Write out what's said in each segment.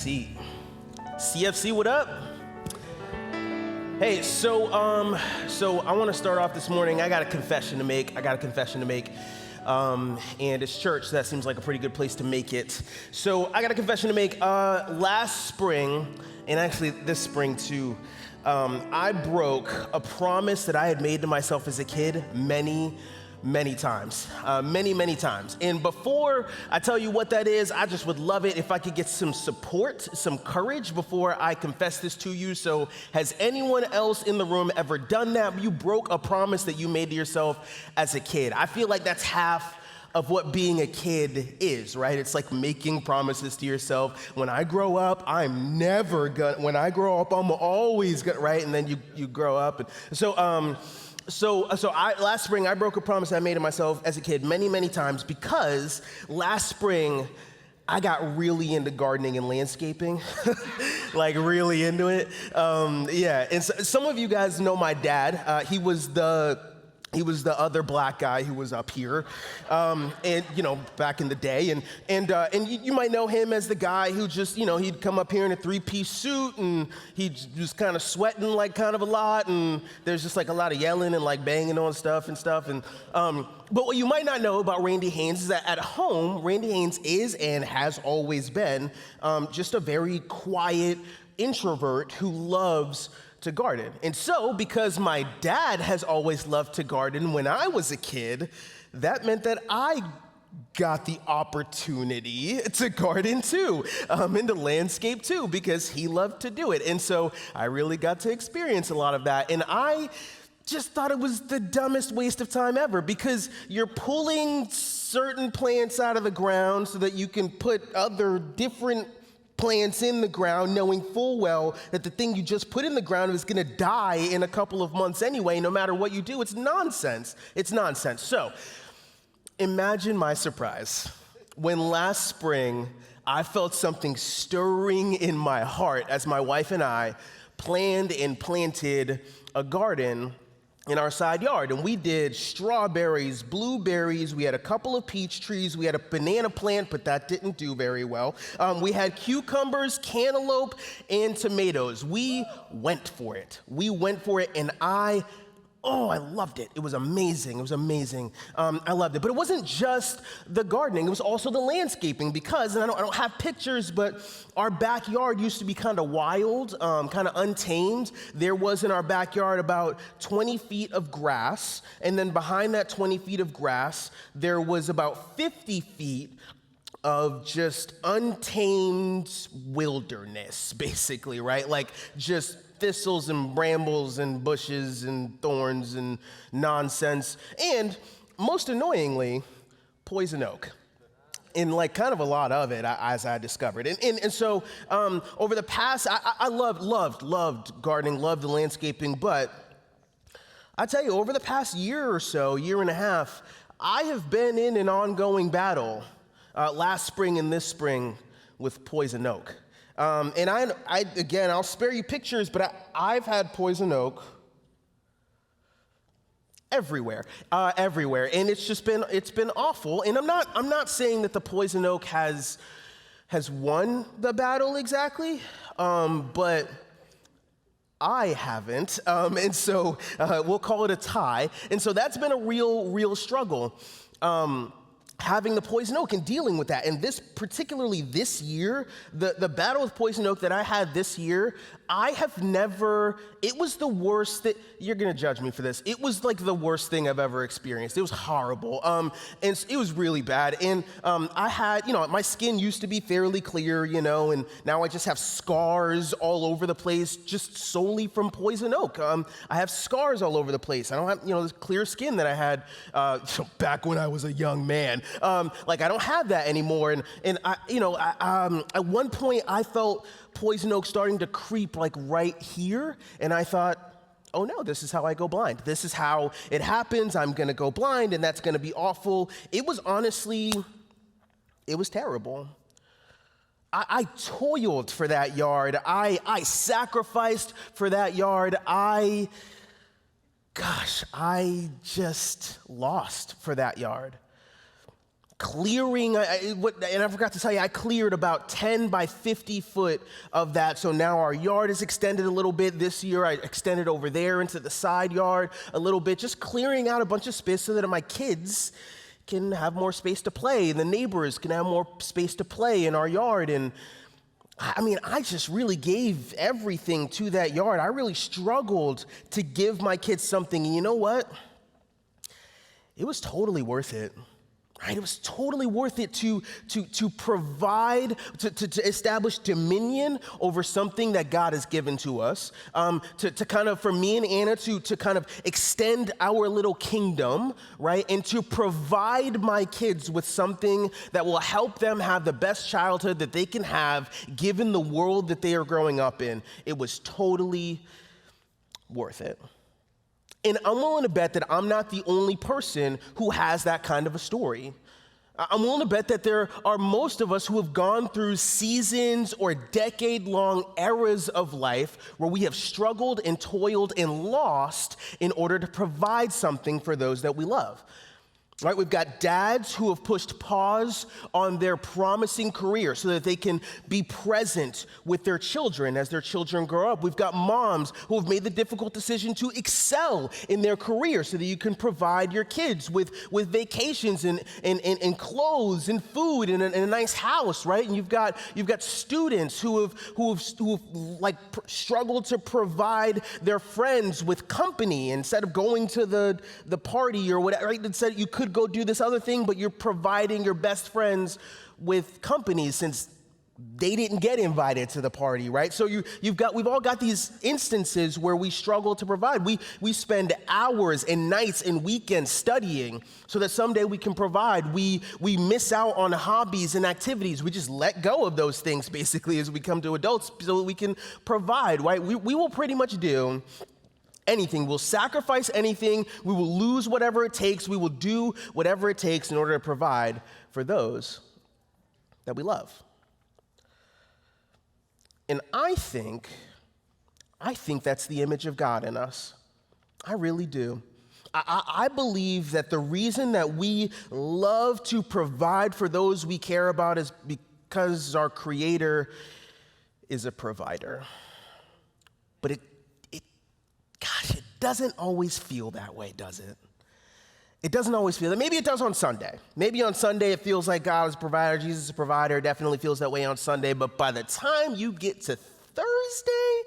T. CFC, what up? Hey, so I want to start off this morning. I got a confession to make. And it's church, so that seems like a pretty good place to make it. So I got a confession to make. Last spring, and actually this spring too, I broke a promise that I had made to myself as a kid many times. And before I tell you what that is, I just would love it if I could get some support, some courage before I confess this to you. So has anyone else in the room ever done that? You broke a promise that you made to yourself as a kid. I feel like that's half of what being a kid is, right? It's like making promises to yourself. When I grow up, I'm always gonna, right? And then you grow up. And So last spring, I broke a promise I made to myself as a kid many times because last spring, I got really into gardening and landscaping, like really into it. And so, some of you guys know my dad. He was the other black guy who was up here, and back in the day, and you might know him as the guy who just he'd come up here in a three-piece suit and he was kind of sweating like kind of a lot, and there's just like a lot of yelling and like banging on stuff, and but what you might not know about Randy Haynes is that at home, Randy Haynes is and has always been just a very quiet introvert who loves to garden. And so, because my dad has always loved to garden when I was a kid, that meant that I got the opportunity to garden too, and to landscape too, because he loved to do it. And so I really got to experience a lot of that. And I just thought it was the dumbest waste of time ever, because you're pulling certain plants out of the ground so that you can put other different plants in the ground, knowing full well that the thing you just put in the ground is gonna die in a couple of months anyway, no matter what you do. It's nonsense. So imagine my surprise when last spring I felt something stirring in my heart as my wife and I planned and planted a garden in our side yard. And we did strawberries, blueberries, we had a couple of peach trees, we had a banana plant, but that didn't do very well. We had cucumbers, cantaloupe, and tomatoes. We went for it, and I loved it. It was amazing. I loved it. But it wasn't just the gardening. It was also the landscaping because, and I don't have pictures, but our backyard used to be kind of wild, kind of untamed. There was in our backyard about 20 feet of grass. And then behind that 20 feet of grass, there was about 50 feet of just untamed wilderness, basically, right? Like just thistles and brambles and bushes and thorns and nonsense, and most annoyingly, poison oak. And like kind of a lot of it, as I discovered. And so over the past, I loved gardening, loved the landscaping, but I tell you, over the past year or so, year and a half, I have been in an ongoing battle last spring and this spring with poison oak. And I'll spare you pictures, but I've had poison oak everywhere, and it's been awful. And I'm not saying that the poison oak has won the battle exactly, but I haven't, and so we'll call it a tie. And so that's been a real struggle. Having the poison oak and dealing with that. And particularly this year, the battle with poison oak that I had this year, it was the worst you're gonna judge me for this. It was like the worst thing I've ever experienced. It was horrible. And it was really bad. And I had, my skin used to be fairly clear, and now I just have scars all over the place just solely from poison oak. I have scars all over the place. I don't have, this clear skin that I had back when I was a young man. I don't have that anymore. And at one point I felt poison oak starting to creep like right here. And I thought, oh no, this is how I go blind. This is how it happens. I'm gonna go blind and that's gonna be awful. It was terrible. I toiled for that yard. I sacrificed for that yard. I just lost for that yard. clearing, and I forgot to tell you, I cleared about 10 by 50 foot of that. So now our yard is extended a little bit. This year I extended over there into the side yard a little bit, just clearing out a bunch of space so that my kids can have more space to play and the neighbors can have more space to play in our yard. And I mean, I just really gave everything to that yard. I really struggled to give my kids something. And you know what? It was totally worth it. Right? It was totally worth it to provide, to establish dominion over something that God has given to us, to kind of, for me and Anna, to kind of extend our little kingdom, right? And to provide my kids with something that will help them have the best childhood that they can have given the world that they are growing up in. It was totally worth it. And I'm willing to bet that I'm not the only person who has that kind of a story. I'm willing to bet that there are most of us who have gone through seasons or decade-long eras of life where we have struggled and toiled and lost in order to provide something for those that we love. Right, we've got dads who have pushed pause on their promising career so that they can be present with their children as their children grow up. We've got moms who have made the difficult decision to excel in their career so that you can provide your kids with vacations and clothes and food and a nice house, right? And you've got students who have struggled to provide their friends with company instead of going to the party or whatever. Right? Instead, you could go do this other thing, but you're providing your best friends with company since they didn't get invited to the party, right? So we've all got these instances where we struggle to provide. We spend hours and nights and weekends studying so that someday we can provide. We miss out on hobbies and activities. We just let go of those things basically as we come to adults so that we can provide, right? We will pretty much do anything. We'll sacrifice anything. We will lose whatever it takes. We will do whatever it takes in order to provide for those that we love. And I think that's the image of God in us. I really do. I believe that the reason that we love to provide for those we care about is because our Creator is a provider. But it doesn't always feel that way, does it? It doesn't always feel that. Maybe it does on Sunday. Maybe on Sunday it feels like God is a provider, Jesus is a provider. It definitely feels that way on Sunday. But by the time you get to Thursday,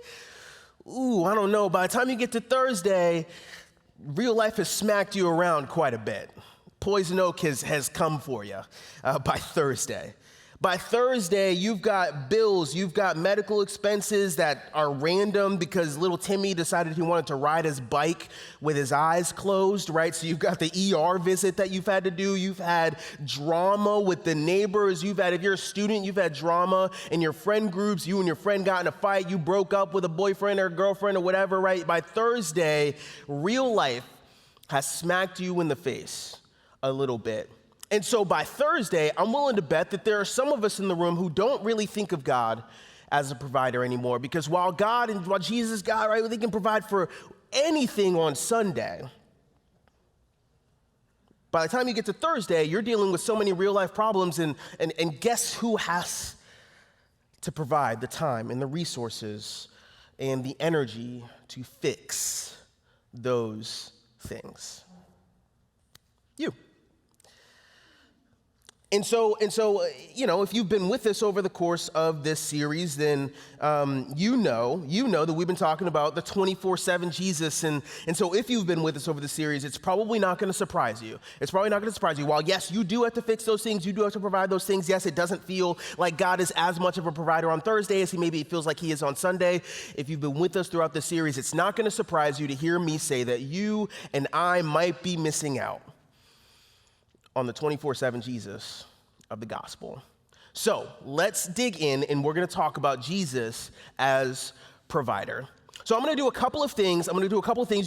I don't know. By the time you get to Thursday, real life has smacked you around quite a bit. Poison oak has come for you by Thursday. By Thursday, you've got bills, you've got medical expenses that are random because little Timmy decided he wanted to ride his bike with his eyes closed, right? So you've got the ER visit that you've had to do. You've had drama with the neighbors. If you're a student, you've had drama in your friend groups. You and your friend got in a fight. You broke up with a boyfriend or a girlfriend or whatever, right? By Thursday, real life has smacked you in the face a little bit. And so by Thursday, I'm willing to bet that there are some of us in the room who don't really think of God as a provider anymore. Because while Jesus is God, right, they can provide for anything on Sunday. By the time you get to Thursday, you're dealing with so many real life problems, and guess who has to provide the time and the resources and the energy to fix those things? You. And so, if you've been with us over the course of this series, then you know that we've been talking about the 24/7 Jesus. And so if you've been with us over the series, it's probably not going to surprise you. It's probably not going to surprise you. While, yes, you do have to fix those things, you do have to provide those things. Yes, it doesn't feel like God is as much of a provider on Thursday as he maybe feels like he is on Sunday. If you've been with us throughout the series, it's not going to surprise you to hear me say that you and I might be missing out on the 24/7 Jesus of the gospel. So let's dig in, and we're going to talk about Jesus as provider. So I'm going to do a couple of things.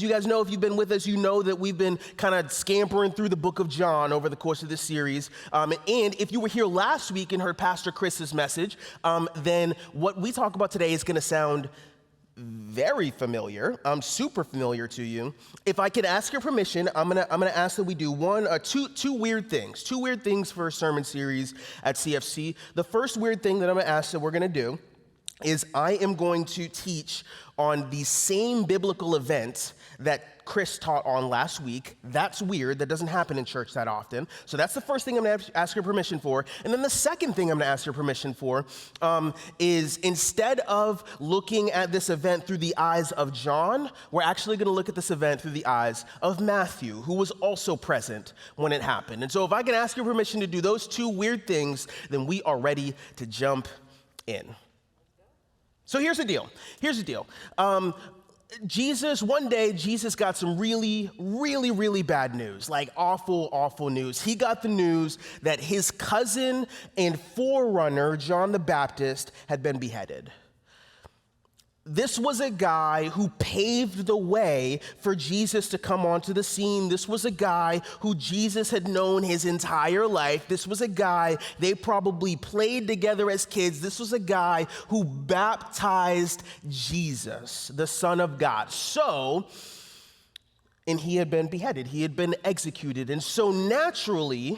You guys know, if you've been with us, you know that we've been kind of scampering through the book of John over the course of this series. And if you were here last week and heard Pastor Chris's message, then what we talk about today is going to sound very familiar, super familiar to you, if I could ask your permission, I'm gonna ask that we do two weird things for a sermon series at CFC. The first weird thing that I'm gonna ask that we're gonna do is I am going to teach on the same biblical event that Chris taught on last week. That's weird. That doesn't happen in church that often. So that's the first thing I'm going to ask your permission for. And then the second thing I'm going to ask your permission for is instead of looking at this event through the eyes of John, we're actually going to look at this event through the eyes of Matthew, who was also present when it happened. And so if I can ask your permission to do those two weird things, then we are ready to jump in. So here's the deal. One day, Jesus got some really, really, really bad news, like awful, awful news. He got the news that his cousin and forerunner, John the Baptist, had been beheaded. This was a guy who paved the way for Jesus to come onto the scene. This was a guy who Jesus had known his entire life. This was a guy they probably played together as kids. This was a guy who baptized Jesus, the Son of God. And he had been beheaded. He had been executed. And so naturally,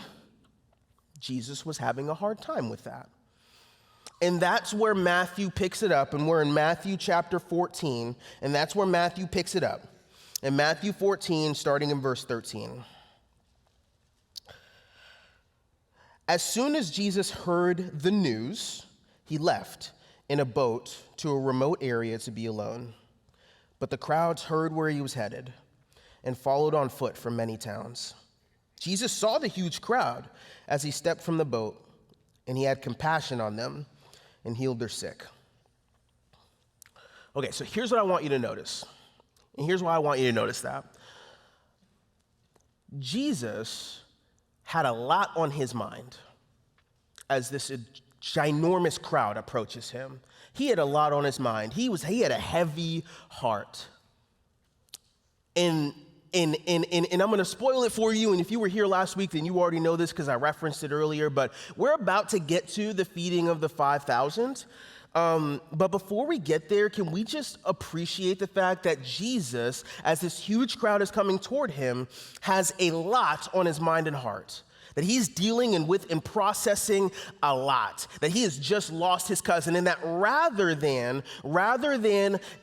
Jesus was having a hard time with that. And that's where Matthew picks it up, and we're in Matthew chapter 14, and that's where Matthew picks it up. In Matthew 14, starting in verse 13. As soon as Jesus heard the news, he left in a boat to a remote area to be alone. But the crowds heard where he was headed and followed on foot from many towns. Jesus saw the huge crowd as he stepped from the boat, and he had compassion on them and healed their sick. Okay, so here's what I want you to notice. And here's why I want you to notice that. Jesus had a lot on his mind as this ginormous crowd approaches him. He had a lot on his mind. He had a heavy heart. And I'm going to spoil it for you, and if you were here last week, then you already know this because I referenced it earlier, but we're about to get to the feeding of the 5,000. But before we get there, can we just appreciate the fact that Jesus, as this huge crowd is coming toward him, has a lot on his mind and heart? That he's dealing with and processing a lot, that he has just lost his cousin, and that rather than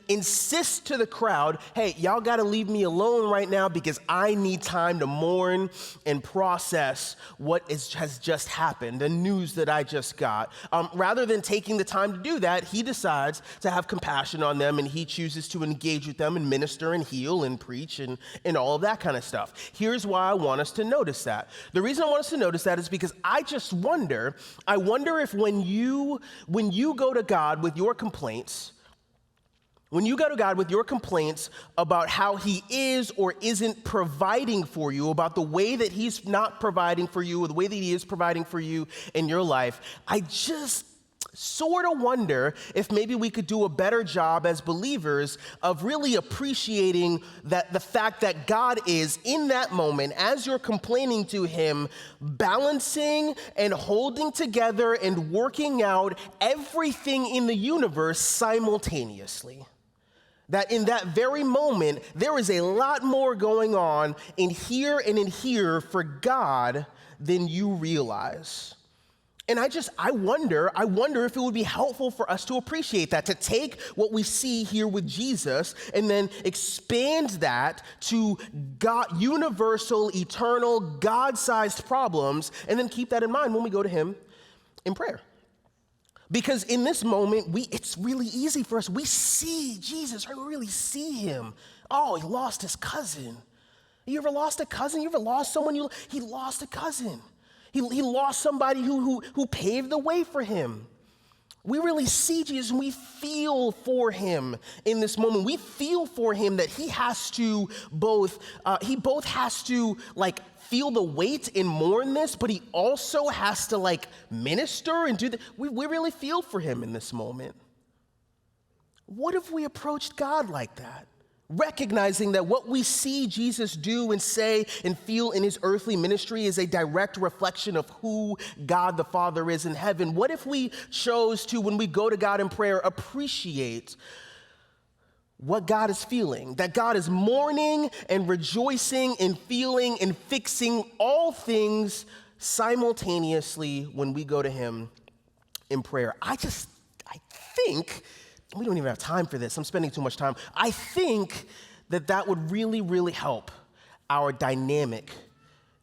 insist to the crowd, hey, y'all gotta leave me alone right now because I need time to mourn and process what has just happened, the news that I just got. Rather than taking the time to do that, he decides to have compassion on them, and he chooses to engage with them and minister and heal and preach and all of that kind of stuff. Here's why I want us to notice that. The reason I want us to notice that is because I wonder if when you go to God with your complaints, about how he is or isn't providing for you, about the way that he's not providing for you or the way that he is providing for you in your life, I just sort of wonder if maybe we could do a better job as believers of really appreciating that the fact that God is in that moment, as you're complaining to him, balancing and holding together and working out everything in the universe simultaneously. That in that very moment, there is a lot more going on in here and in here for God than you realize. And I wonder if it would be helpful for us to appreciate that, to take what we see here with Jesus and then expand that to God, universal, eternal, God-sized problems, and then keep that in mind when we go to him in prayer. Because in this moment, it's really easy for us. We see Jesus, right? We really see him. Oh, he lost his cousin. You ever lost a cousin? You ever lost someone? He lost a cousin. He lost somebody who paved the way for him. We really see Jesus and we feel for him in this moment. We feel for him that he has to both has to feel the weight and mourn this, but he also has to minister and do that. We really feel for him in this moment. What if we approached God like that? Recognizing that what we see Jesus do and say and feel in his earthly ministry is a direct reflection of who God the Father is in heaven. What if we chose to, when we go to God in prayer, appreciate what God is feeling, that God is mourning and rejoicing and feeling and fixing all things simultaneously when we go to him in prayer. I think, we don't even have time for this. I'm spending too much time. I think that would really, really help our dynamic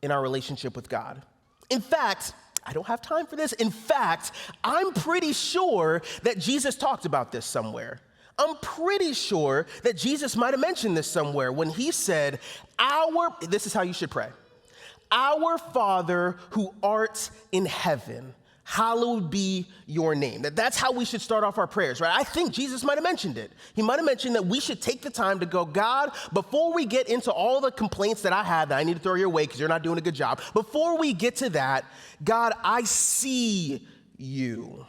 in our relationship with God. In fact, I don't have time for this. In fact, I'm pretty sure that Jesus talked about this somewhere. I'm pretty sure that Jesus might have mentioned this somewhere when he said, this is how you should pray. Our Father who art in heaven, hallowed be your name. That's how we should start off our prayers, right? I think Jesus might have mentioned it. He might have mentioned that we should take the time to go, God, before we get into all the complaints that I have that I need to throw your way because you're not doing a good job, before we get to that, God, I see you.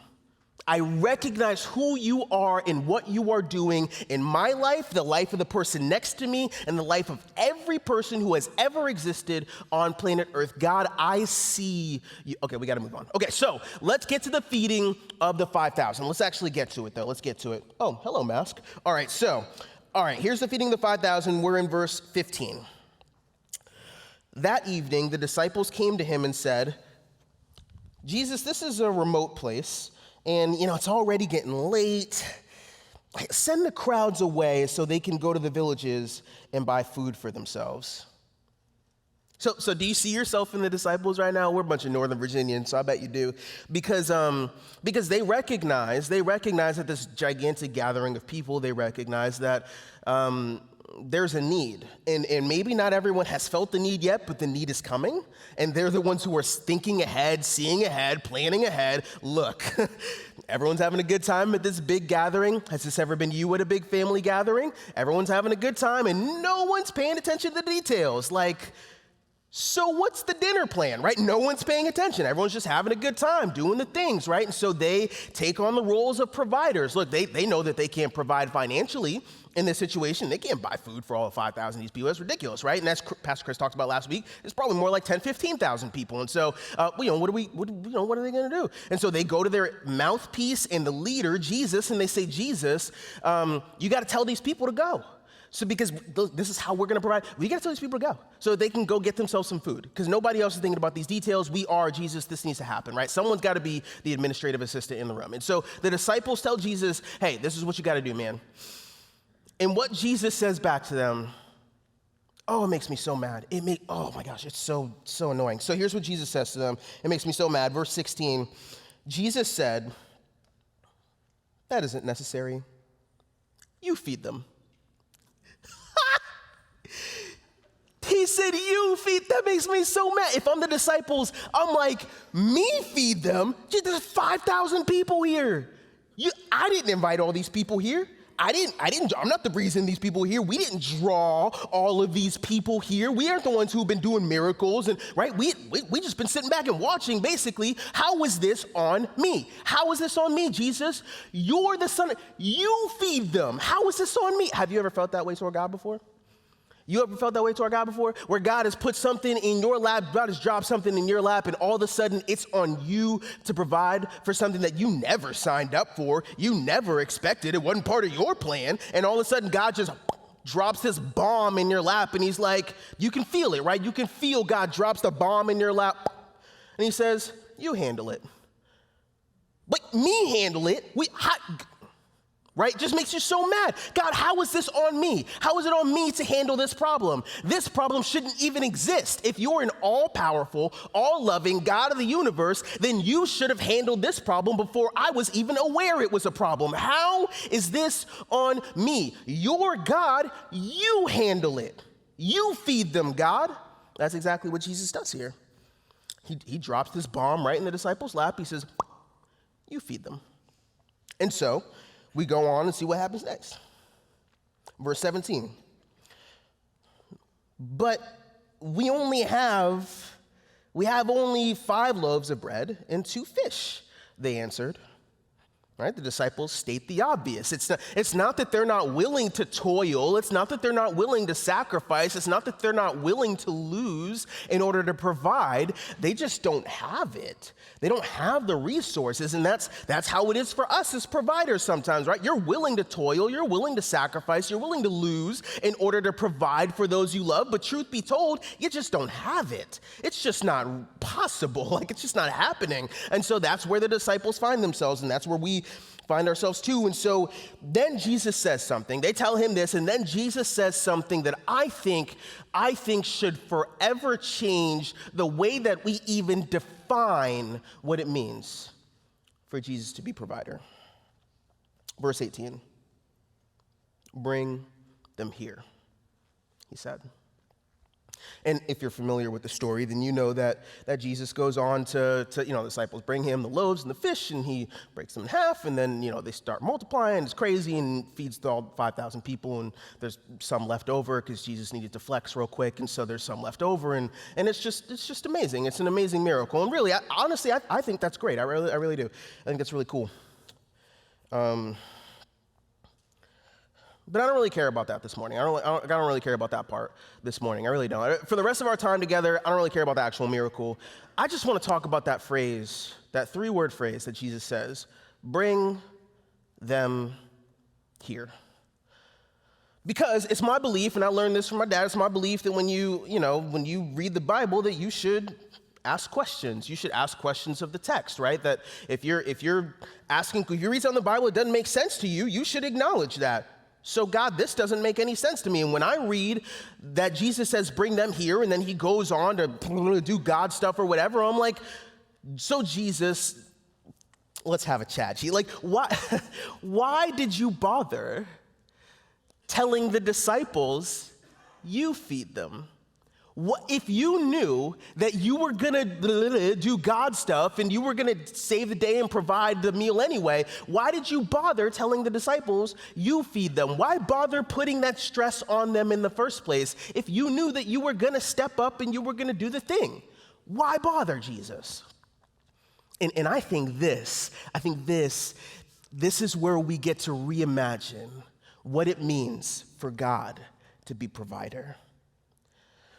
I recognize who you are and what you are doing in my life, the life of the person next to me, and the life of every person who has ever existed on planet Earth. God, I see you. Okay, we got to move on. Okay, so let's get to the feeding of the 5,000. Let's actually get to it, though. Let's get to it. Oh, hello, mask. All right, here's the feeding of the 5,000. We're in verse 15. That evening, the disciples came to him and said, Jesus, this is a remote place. And, it's already getting late. Send the crowds away so they can go to the villages and buy food for themselves. So do you see yourself in the disciples right now? We're a bunch of Northern Virginians, so I bet you do. Because they recognize that this gigantic gathering of people, they recognize that there's a need. And maybe not everyone has felt the need yet, but the need is coming. And they're the ones who are thinking ahead, seeing ahead, planning ahead. Look, everyone's having a good time at this big gathering. Has this ever been you at a big family gathering? Everyone's having a good time and no one's paying attention to the details. So what's the dinner plan, right? No one's paying attention. Everyone's just having a good time, doing the things, right? And so they take on the roles of providers. Look, they know that they can't provide financially in this situation. They can't buy food for all 5,000 of these people. That's ridiculous, right? And as Pastor Chris talked about last week, it's probably more like 10, 15,000 people. And so, what are they going to do? And so they go to their mouthpiece and the leader, Jesus, and they say, Jesus, you got to tell these people to go. So because this is how we're going to provide, we got to tell these people to go so they can go get themselves some food because nobody else is thinking about these details. We are Jesus. This needs to happen, right? Someone's got to be the administrative assistant in the room. And so the disciples tell Jesus, hey, this is what you got to do, man. And what Jesus says back to them, it makes me so mad. Oh my gosh, it's so annoying. So here's what Jesus says to them. It makes me so mad. Verse 16, Jesus said, that isn't necessary. You feed them. He said, you feed, that makes me so mad. If I'm the disciples, I'm like, me feed them? There's 5,000 people here. I didn't invite all these people here. I'm not the reason these people are here. We didn't draw all of these people here. We aren't the ones who've been doing miracles, and right? We just been sitting back and watching, basically. How is this on me? How is this on me, Jesus? You're the son. You feed them. How is this on me? Have you ever felt that way toward God before? You ever felt that way toward God before? Where God has put something in your lap, God has dropped something in your lap, and all of a sudden it's on you to provide for something that you never signed up for, you never expected, it wasn't part of your plan, and all of a sudden God just drops this bomb in your lap, and he's like, you can feel it, right? You can feel God drops the bomb in your lap, and he says, you handle it. But me handle it? Right? Just makes you so mad. God, how is this on me? How is it on me to handle this problem? This problem shouldn't even exist. If you're an all-powerful, all-loving God of the universe, then you should have handled this problem before I was even aware it was a problem. How is this on me? You're God, you handle it. You feed them, God. That's exactly what Jesus does here. He drops this bomb right in the disciples' lap. He says, you feed them. And so, we go on and see what happens next. Verse 17. But we have only 5 loaves of bread and 2 fish, they answered. Right? The disciples state the obvious. It's not that they're not willing to toil. It's not that they're not willing to sacrifice. It's not that they're not willing to lose in order to provide. They just don't have it. They don't have the resources, and that's how it is for us as providers sometimes, right? You're willing to toil. You're willing to sacrifice. You're willing to lose in order to provide for those you love, but truth be told, you just don't have it. It's just not possible. Like, it's just not happening. And so that's where the disciples find themselves, and that's where we find ourselves too. And so then Jesus says something. They tell him this, and then Jesus says something that I think should forever change the way that we even define what it means for Jesus to be provider. Verse 18. Bring them here, he said. And if you're familiar with the story, then you know that Jesus goes on to the disciples bring him the loaves and the fish, and he breaks them in half, and then, they start multiplying. It's crazy, and feeds all 5,000 people, and there's some left over because Jesus needed to flex real quick, and so there's some left over, and it's just amazing. It's an amazing miracle, and really, honestly, I think that's great. I really do. I think that's really cool. But I don't really care about that this morning. I don't really care about that part this morning. I really don't. For the rest of our time together, I don't really care about the actual miracle. I just want to talk about that phrase, that 3-word phrase that Jesus says, bring them here. Because it's my belief, and I learned this from my dad, it's my belief that when you read the Bible, that you should ask questions. You should ask questions of the text, right? That if you read something in the Bible, it doesn't make sense to you, you should acknowledge that. So, God, this doesn't make any sense to me. And when I read that Jesus says, bring them here, and then he goes on to do God stuff or whatever, I'm like, so Jesus, let's have a chat. Like, why did you bother telling the disciples you feed them? What, if you knew that you were gonna do God stuff and you were gonna save the day and provide the meal anyway, why did you bother telling the disciples you feed them? Why bother putting that stress on them in the first place if you knew that you were gonna step up and you were gonna do the thing? Why bother, Jesus? And I think this is where we get to reimagine what it means for God to be provider.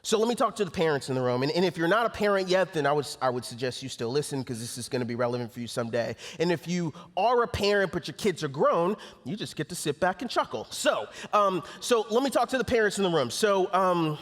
So let me talk to the parents in the room. And if you're not a parent yet, then I would suggest you still listen, because this is going to be relevant for you someday. And if you are a parent but your kids are grown, you just get to sit back and chuckle. So let me talk to the parents in the room. So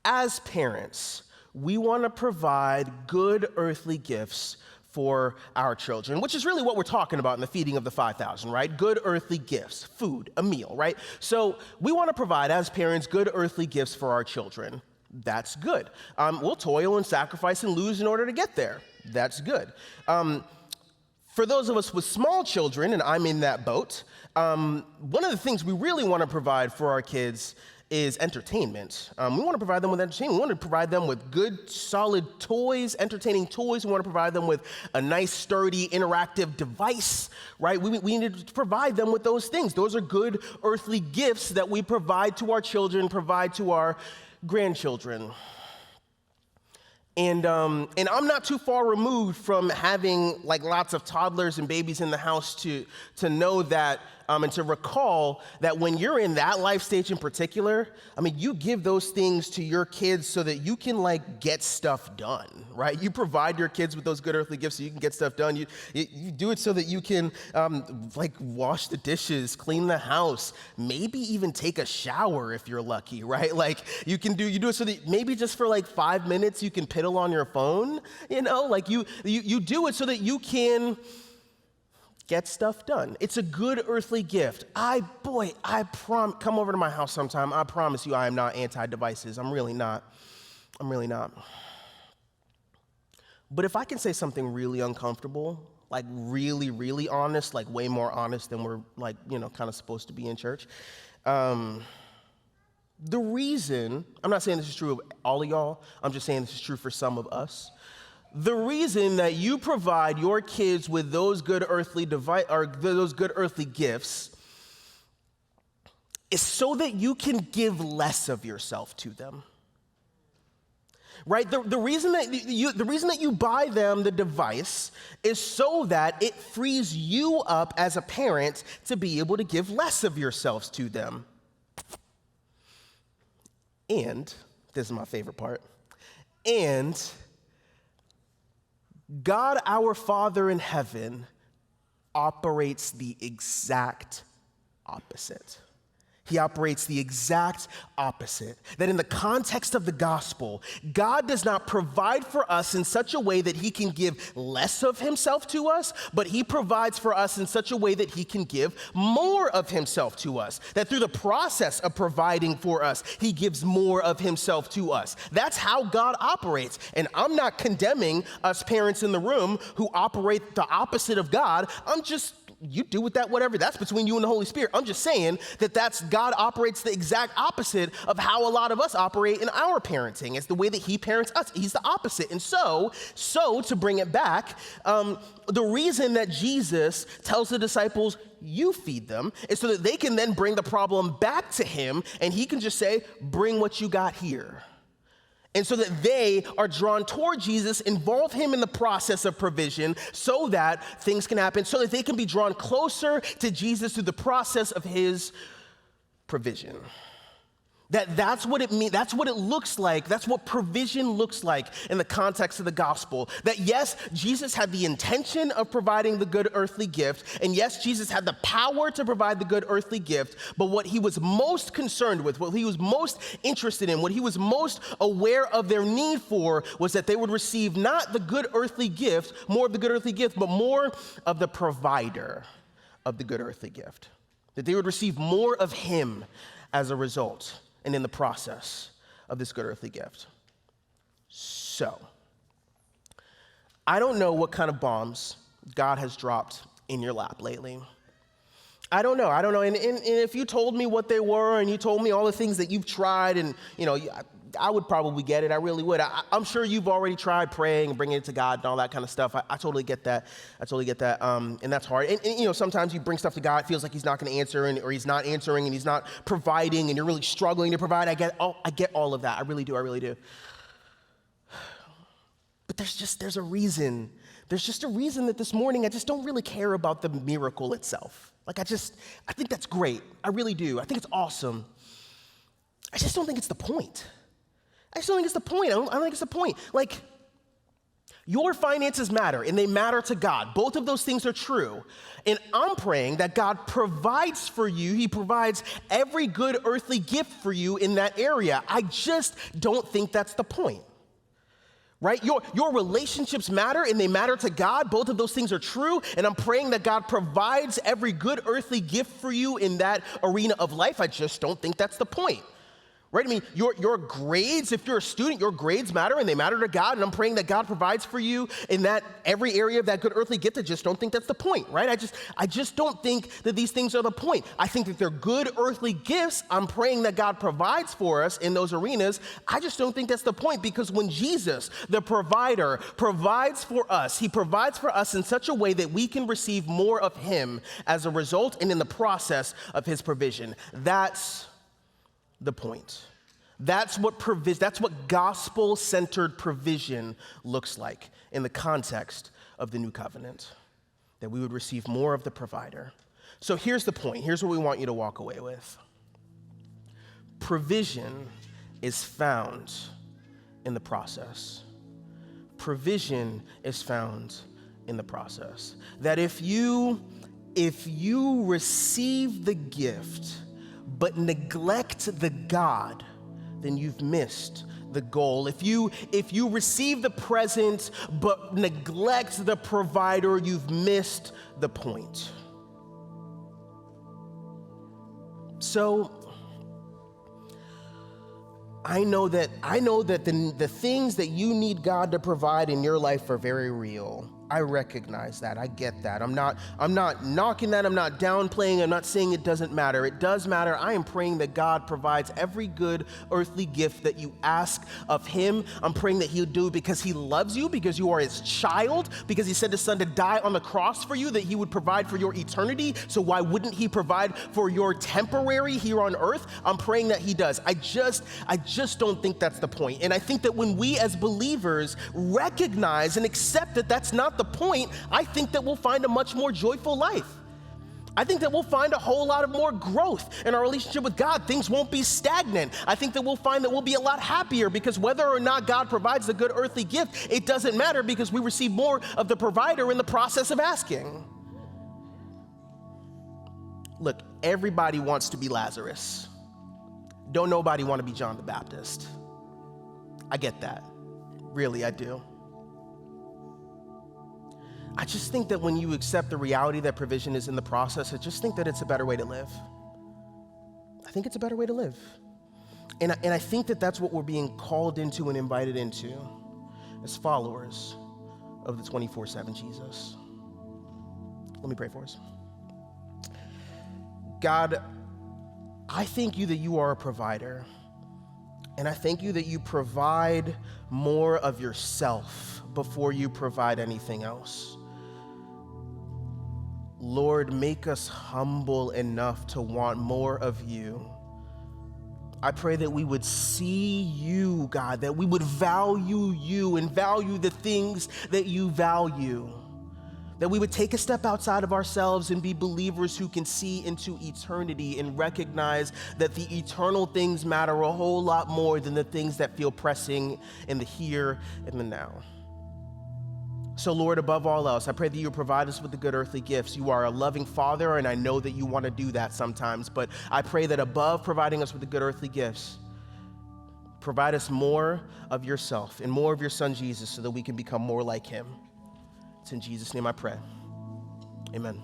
as parents, we want to provide good earthly gifts for our children, which is really what we're talking about in the feeding of the 5,000, right? Good earthly gifts, food, a meal, right? So we want to provide, as parents, good earthly gifts for our children. That's good. We'll toil and sacrifice and lose in order to get there. That's good. For those of us with small children, and I'm in that boat, one of the things we really want to provide for our kids is entertainment. We want to provide them with entertainment. We want to provide them with good, solid toys, entertaining toys. We want to provide them with a nice, sturdy, interactive device, right? We need to provide them with those things. Those are good earthly gifts that we provide to our children, provide to our grandchildren. And I'm not too far removed from having like lots of toddlers and babies in the house to know that and to recall that when you're in that life stage in particular, I mean, you give those things to your kids so that you can like get stuff done, right? You provide your kids with those good earthly gifts so you can get stuff done. You do it so that you can like wash the dishes, clean the house, maybe even take a shower if you're lucky, right? Like you do it so that maybe just for like 5 minutes you can piddle on your phone, like you do it so that you can get stuff done. It's a good earthly gift. Come over to my house sometime. I promise you I am not anti-devices. I'm really not. But if I can say something really uncomfortable, like really, really honest, like way more honest than we're like, kind of supposed to be in church. The reason, I'm not saying this is true of all of y'all, I'm just saying this is true for some of us. The reason that you provide your kids with those good earthly gifts is so that you can give less of yourself to them. right? The reason that you buy them the device is so that it frees you up as a parent to be able to give less of yourselves to them. And, this is my favorite part, and God, our Father in heaven, operates the exact opposite. He operates the exact opposite. That in the context of the gospel, God does not provide for us in such a way that he can give less of himself to us, but he provides for us in such a way that he can give more of himself to us. That through the process of providing for us, he gives more of himself to us. That's how God operates. And I'm not condemning us parents in the room who operate the opposite of God. You do with that whatever. That's between you and the Holy Spirit. I'm just saying that God operates the exact opposite of how a lot of us operate in our parenting. It's the way that he parents us. He's the opposite. And so to bring it back, the reason that Jesus tells the disciples, you feed them, is so that they can then bring the problem back to him and he can just say, bring what you got here. And so that they are drawn toward Jesus, involve him in the process of provision so that things can happen, so that they can be drawn closer to Jesus through the process of his provision. That's what it means. That's what it looks like. That's what provision looks like in the context of the gospel. That yes, Jesus had the intention of providing the good earthly gift. And yes, Jesus had the power to provide the good earthly gift. But what he was most concerned with, what he was most interested in, what he was most aware of their need for was that they would receive not the good earthly gift, more of the good earthly gift, but more of the provider of the good earthly gift. That they would receive more of him as a result. And in the process of this good earthly gift. So, I don't know what kind of bombs God has dropped in your lap lately. I don't know. And if you told me what they were and you told me all the things that you've tried and, I would probably get it. I really would. I'm sure you've already tried praying and bringing it to God and all that kind of stuff. I totally get that. And that's hard. And sometimes you bring stuff to God, it feels like he's not going to answer or he's not answering and he's not providing and you're really struggling to provide. I get all of that. I really do. But there's a reason. There's just a reason that this morning I just don't really care about the miracle itself. I think that's great. I really do. I think it's awesome. I just don't think it's the point. I don't think it's the point. Your finances matter, and they matter to God. Both of those things are true. And I'm praying that God provides for you. He provides every good earthly gift for you in that area. I just don't think that's the point. Right? Your relationships matter, and they matter to God. Both of those things are true. And I'm praying that God provides every good earthly gift for you in that arena of life. I just don't think that's the point. Right? I mean, your grades, if you're a student, your grades matter and they matter to God. And I'm praying that God provides for you in that every area of that good earthly gift. I just don't think that's the point, right? I just don't think that these things are the point. I think that they're good earthly gifts. I'm praying that God provides for us in those arenas. I just don't think that's the point because when Jesus, the provider, provides for us, he provides for us in such a way that we can receive more of him as a result and in the process of his provision. That's the point. That's what gospel-centered provision looks like in the context of the new covenant, that we would receive more of the provider. So here's the point. Here's what we want you to walk away with. Provision is found in the process. Provision is found in the process. That if you receive the gift but neglect the God, then you've missed the goal. If you receive the present but neglect the provider, you've missed the point. So I know that the things that you need God to provide in your life are very real. I recognize that. I get that. I'm not knocking that. I'm not downplaying. I'm not saying it doesn't matter. It does matter. I am praying that God provides every good earthly gift that you ask of him. I'm praying that he'll do it because he loves you, because you are his child, because he sent his son to die on the cross for you, that he would provide for your eternity. So why wouldn't he provide for your temporary here on earth? I'm praying that he does. I just don't think that's the point. And I think that when we as believers recognize and accept that that's not the point, I think that we'll find a much more joyful life. I think that we'll find a whole lot of more growth in our relationship with God. Things won't be stagnant. I think that we'll find that we'll be a lot happier, because whether or not God provides the good earthly gift, it doesn't matter, because we receive more of the provider in the process of asking. Look, everybody wants to be Lazarus. Don't nobody want to be John the Baptist. I get that. Really, I do. I just think that when you accept the reality that provision is in the process, I just think that it's a better way to live. I think it's a better way to live. And I think that that's what we're being called into and invited into as followers of the 24/7 Jesus. Let me pray for us. God, I thank you that you are a provider. And I thank you that you provide more of yourself before you provide anything else. Lord, make us humble enough to want more of you. I pray that we would see you, God, that we would value you and value the things that you value. That we would take a step outside of ourselves and be believers who can see into eternity and recognize that the eternal things matter a whole lot more than the things that feel pressing in the here and the now. So Lord, above all else, I pray that you provide us with the good earthly gifts. You are a loving Father, and I know that you want to do that sometimes, but I pray that above providing us with the good earthly gifts, provide us more of yourself and more of your Son Jesus so that we can become more like him. It's in Jesus' name I pray. Amen.